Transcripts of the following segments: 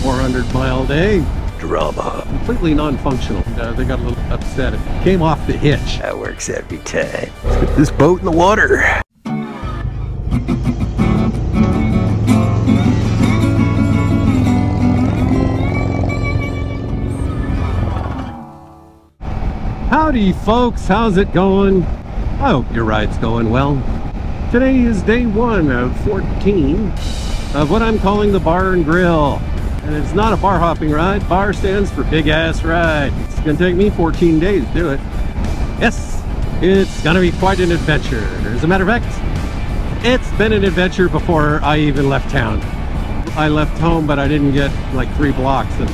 400-mile day. Drama. Completely non-functional. They got a little upset. It came off the hitch. That works every time. Let's get this boat in the water. Howdy folks, how's it going? I hope your ride's going well. Today is day 1 of 14 of what I'm calling the Bar and Grill. And it's not a bar hopping ride. Bar stands for big ass ride. It's gonna take me 14 days to do it. Yes, it's gonna be quite an adventure. As a matter of fact, it's been an adventure before I even left town. I left home, but I didn't get like 3 blocks. And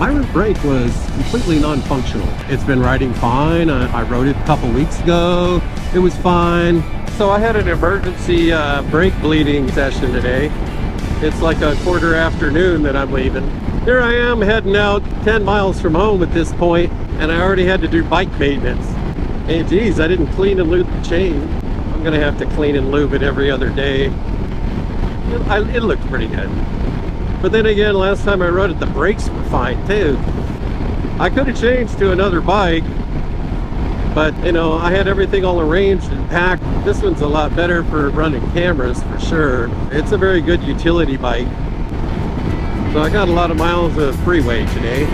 my rear brake was completely non-functional. It's been riding fine. I rode it a couple weeks ago. It was fine. So I had an emergency brake bleeding session today. It's like a quarter afternoon that I'm leaving. Here I am heading out 10 miles from home at this point, and I already had to do bike maintenance. Hey, geez, I didn't clean and lube the chain. I'm gonna have to clean and lube it every other day. It looked pretty good. But then again, last time I rode it, the brakes were fine too. I could have changed to another bike, but you know, I had everything all arranged and packed. This one's a lot better for running cameras for sure. It's a very good utility bike. So I got a lot of miles of freeway today.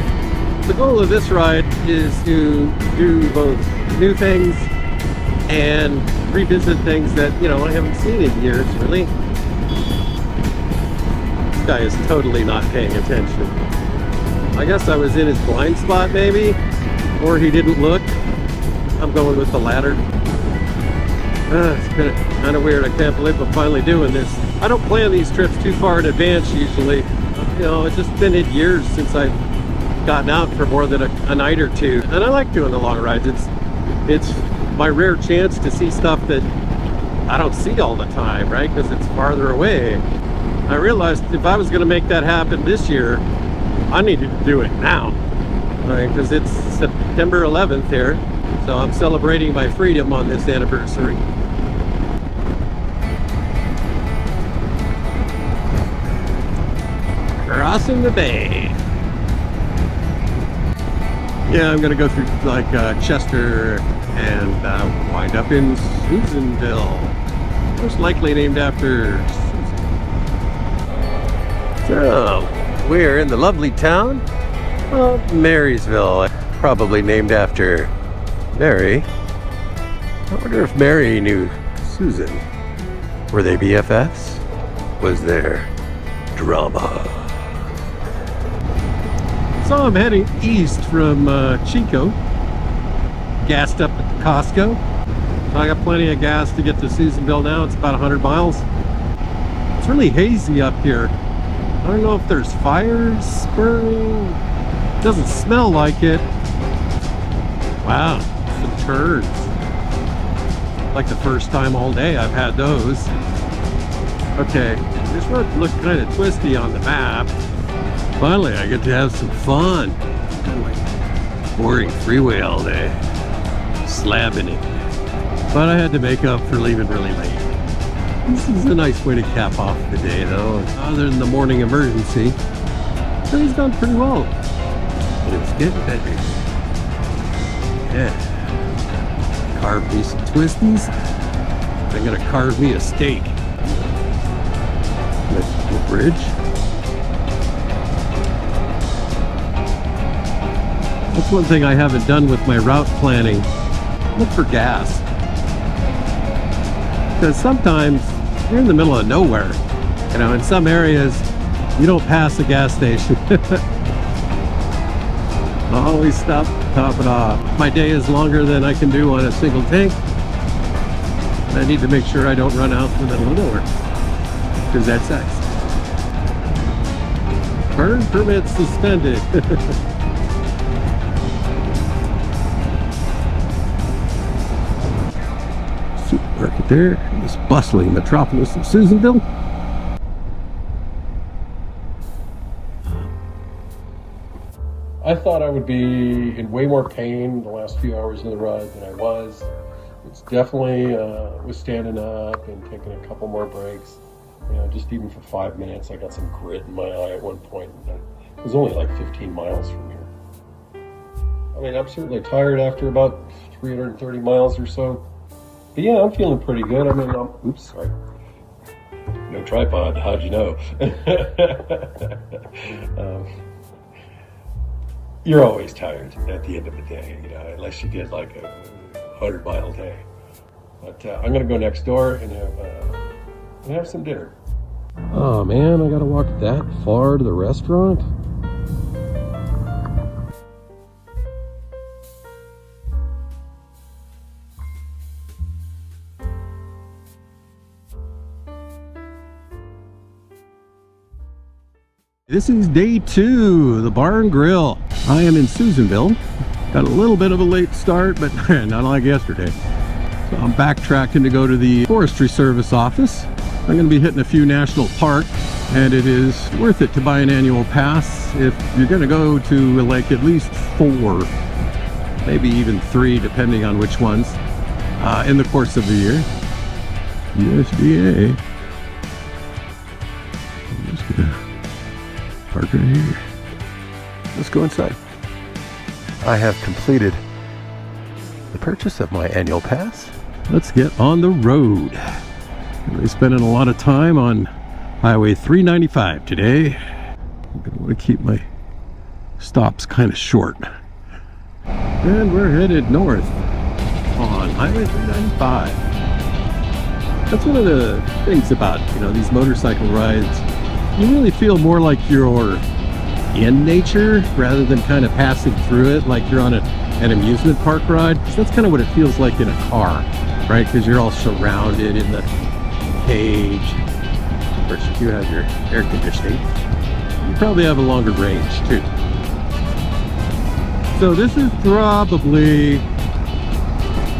The goal of this ride is to do both new things and revisit things that, you know, I haven't seen in years really. This guy is totally not paying attention. I guess I was in his blind spot maybe, or he didn't look. I'm going with the latter. It's kind of weird. I can't believe I'm finally doing this. I don't plan these trips too far in advance usually. You know, it's just been years since I've gotten out for more than a night or two. And I like doing the long rides. It's my rare chance to see stuff that I don't see all the time, right? Because it's farther away. I realized if I was going to make that happen this year, I needed to do it now. Right? Because it's September 11th here. So I'm celebrating my freedom on this anniversary. Crossing the bay. Yeah, I'm gonna go through like Chester and wind up in Susanville. Most likely named after Susan. So, we're in the lovely town of Marysville. Probably named after Mary. I wonder if Mary knew Susan. Were they BFFs? Was there drama? So I'm heading east from Chico. Gassed up at Costco. So I got plenty of gas to get to Susanville now. It's about 100 miles. It's really hazy up here. I don't know if there's fires burning. It doesn't smell like it. Wow. Some turds. Like the first time all day I've had those. Okay, this road looked kind of twisty on the map. Finally, I get to have some fun. Like boring freeway all day. Slabbing it. But I had to make up for leaving really late. This is a nice way to cap off the day though. Other than the morning emergency, it's gone pretty well. It's getting better. Yeah. Carve me some twisties. I'm gonna carve me a steak. Nice little bridge. That's one thing I haven't done with my route planning. Look for gas. Because sometimes you're in the middle of nowhere. You know, in some areas, you don't pass a gas station. I'll always stop to top it off. My day is longer than I can do on a single tank. I need to make sure I don't run out in the middle of nowhere. Because that sucks. Burn permit suspended. Supermarket there, in this bustling metropolis of Susanville. I thought I would be in way more pain the last few hours of the ride than I was. It's definitely was standing up and taking a couple more breaks. You know, just even for 5 minutes, I got some grit in my eye at one point. It was only like 15 miles from here. I mean, I'm certainly tired after about 330 miles or so. But yeah, I'm feeling pretty good. I mean, oops, sorry. No tripod, how'd you know? You're always tired at the end of the day, you know, unless you get like a 100-mile day. But I'm gonna go next door and have some dinner. Oh man, I gotta walk that far to the restaurant? This is day 2 of the Bar and Grill. I am in Susanville. Got a little bit of a late start, but not like yesterday. So I'm backtracking to go to the Forestry Service office. I'm going to be hitting a few national parks, and it is worth it to buy an annual pass if you're going to go to like at least 4, maybe even 3, depending on which ones, in the course of the year. USDA. I'm just gonna park right here. Let's go inside. I have completed the purchase of my annual pass. Let's get on the road. We're spending a lot of time on Highway 395 today. I'm gonna want to keep my stops kind of short. And we're headed north on Highway 395. That's one of the things about, you know, these motorcycle rides. You really feel more like you're in nature rather than kind of passing through it like you're on an amusement park ride. Because that's kind of what it feels like in a car, right? Because you're all surrounded in the cage. Of course, you do have your air conditioning. You probably have a longer range too. So this is probably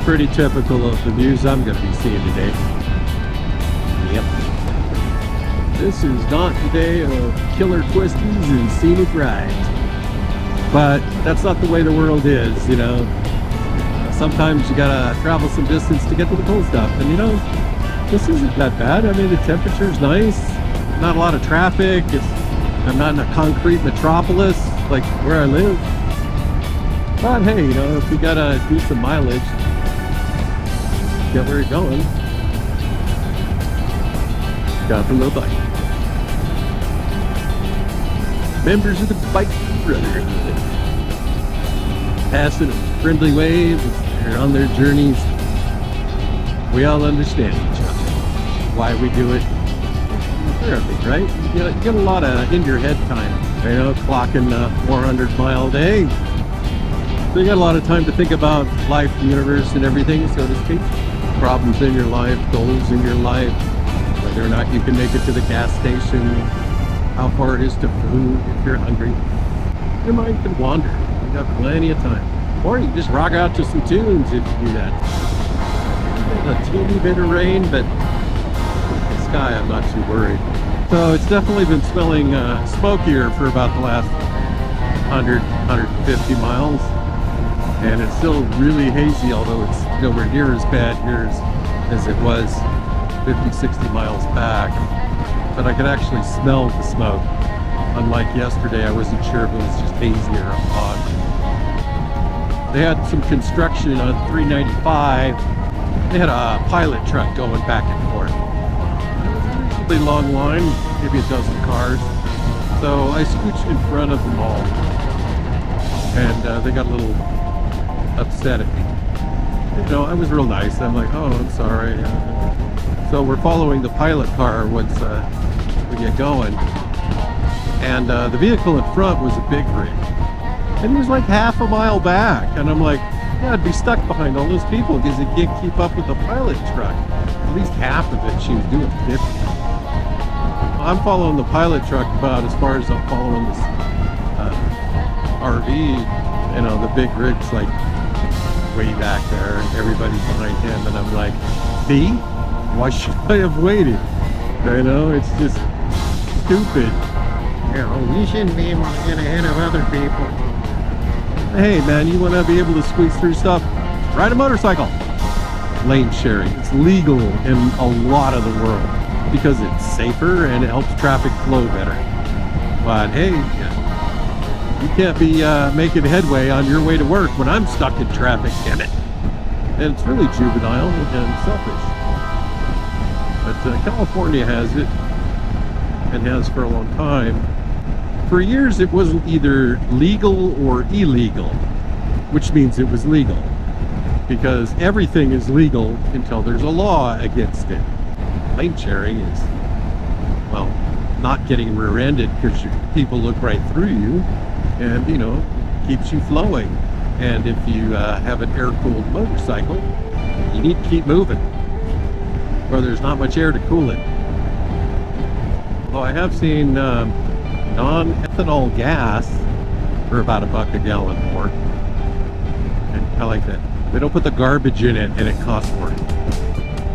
pretty typical of the views I'm going to be seeing today. Yep. This is not the day of killer twisties and scenic rides. But that's not the way the world is, you know. Sometimes you gotta travel some distance to get to the cool stuff. And you know, this isn't that bad. I mean, the temperature's nice. Not a lot of traffic. I'm not in a concrete metropolis like where I live. But hey, you know, if you gotta do some mileage, get where you're going. Got the little bike. Members of the Bike Brothers passing friendly waves as they're on their journeys. We all understand each other. Why we do it. Therapy, right? You get a lot of in your head time. You know, clocking a 400-mile day. So you got a lot of time to think about life, the universe, and everything, so to speak. Problems in your life, goals in your life, whether or not you can make it to the gas station, how far it is to food if you're hungry. Your mind can wander. You got plenty of time. Or you can just rock out to some tunes if you do that. A teeny bit of rain, but the sky I'm not too worried. So it's definitely been smelling smokier for about the last 100, 150 miles. And it's still really hazy, although it's nowhere near as bad here as it was 50, 60 miles back. But I could actually smell the smoke. Unlike yesterday, I wasn't sure if it was just hazy or a fog. They had some construction on 395. They had a pilot truck going back and forth. It was a reasonably long line, maybe a dozen cars. So I scooched in front of them all. And they got a little upset at me. You know, I was real nice. I'm like, oh, I'm sorry. So we're following the pilot car once we get going. And the vehicle in front was a big rig. And he was like half a mile back. And I'm like, yeah, I'd be stuck behind all those people because it can't keep up with the pilot truck. At least half of it, she was doing 50. I'm following the pilot truck about as far as I'm following this RV. You know, the big rig's like way back there and everybody's behind him. And I'm like, me? Why should I have waited? You know, it's just stupid. You know, you shouldn't be able to get ahead of other people. Hey man, you want to be able to squeeze through stuff? Ride a motorcycle. Lane sharing. It's legal in a lot of the world because it's safer and it helps traffic flow better. But hey, You can't be making headway on your way to work when I'm stuck in traffic, damn it. And it's really juvenile and selfish. But California has it, and has for a long time. For years it wasn't either legal or illegal, which means it was legal. Because everything is legal until there's a law against it. Lane sharing is, well, not getting rear-ended because people look right through you, and you know, keeps you flowing. And if you have an air-cooled motorcycle, you need to keep moving, or there's not much air to cool it. Although I have seen non-ethanol gas for about $1 a gallon more, and I like that. They don't put the garbage in it and it costs more.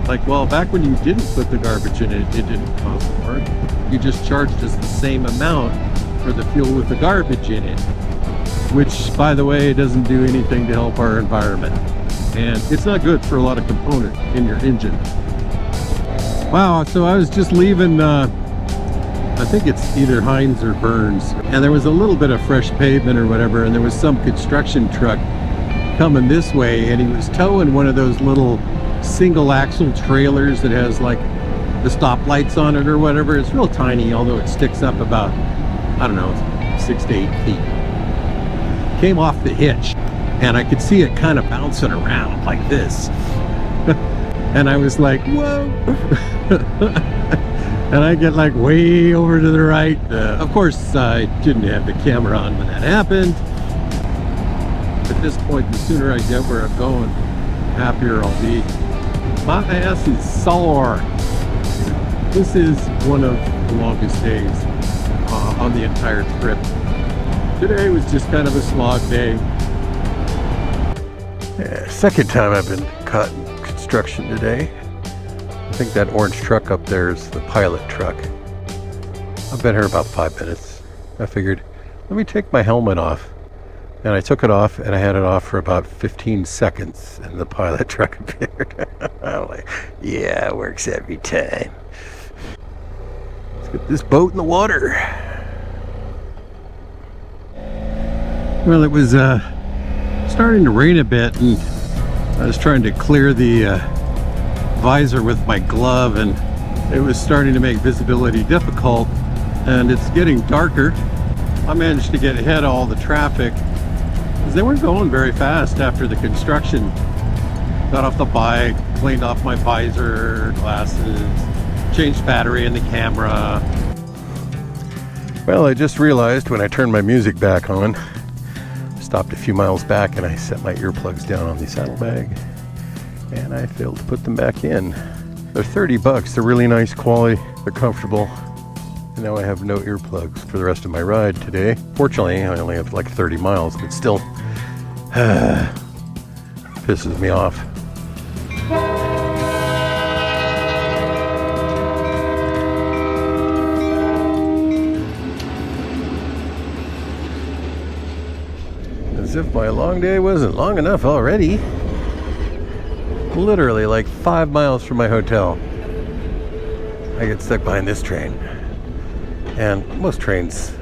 Like, well, back when you didn't put the garbage in it, it didn't cost more. You just charged us the same amount for the fuel with the garbage in it, which, by the way, doesn't do anything to help our environment. And it's not good for a lot of components in your engine. Wow, so I was just leaving, I think it's either Hines or Burns, and there was a little bit of fresh pavement or whatever, and there was some construction truck coming this way, and he was towing one of those little single axle trailers that has like the stoplights on it or whatever. It's real tiny, although it sticks up about, I don't know, 6 to 8 feet. Came off the hitch, and I could see it kind of bouncing around like this. And I was like, whoa. And I get like way over to the right. Of course, I didn't have the camera on when that happened. At this point, the sooner I get where I'm going, the happier I'll be. My ass is sore. This is one of the longest days on the entire trip. Today was just kind of a slog day. Yeah, second time I've been caught in construction today. I think that orange truck up there is the pilot truck. I've been here about 5 minutes. I figured, let me take my helmet off. And I took it off, and I had it off for about 15 seconds, and the pilot truck appeared. I'm like, yeah, it works every time. Let's get this boat in the water. Well, it was starting to rain a bit, and I was trying to clear the visor with my glove, and it was starting to make visibility difficult, and it's getting darker. I managed to get ahead of all the traffic, because they weren't going very fast after the construction. Got off the bike, cleaned off my visor, glasses, changed battery in the camera. Well, I just realized when I turned my music back on, stopped a few miles back, and I set my earplugs down on the saddlebag, and I failed to put them back in. They're $30. They're really nice quality. They're comfortable. And now I have no earplugs for the rest of my ride today. Fortunately, I only have like 30 miles, but still pisses me off. As if my long day wasn't long enough already. Literally like 5 miles from my hotel, I get stuck behind this train. And most trains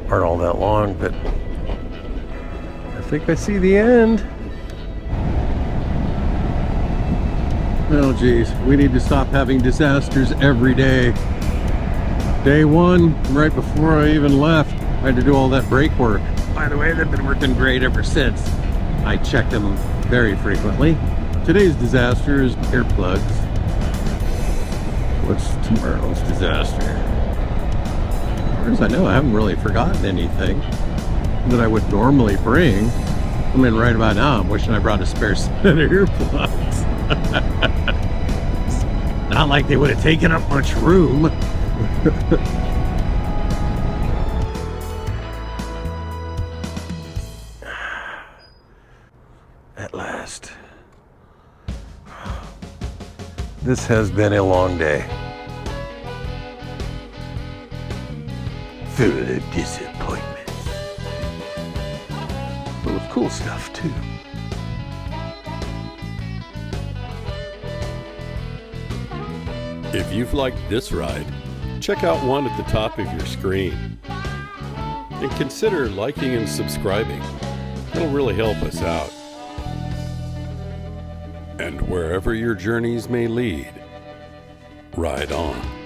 aren't all that long, but I think I see the end. Oh geez, we need to stop having disasters every day. Day one, right before I even left, I had to do all that brake work. By the way, they've been working great ever since. I check them very frequently. Today's disaster is earplugs. What's tomorrow's disaster? As far as I know, I haven't really forgotten anything that I would normally bring. I mean, right about now, I'm wishing I brought a spare set of earplugs. Not like they would have taken up much room. At last. This has been a long day. Full of disappointments. Full of cool stuff, too. If you've liked this ride, check out one at the top of your screen. and consider liking and subscribing. It'll really help us out. And wherever your journeys may lead, ride on.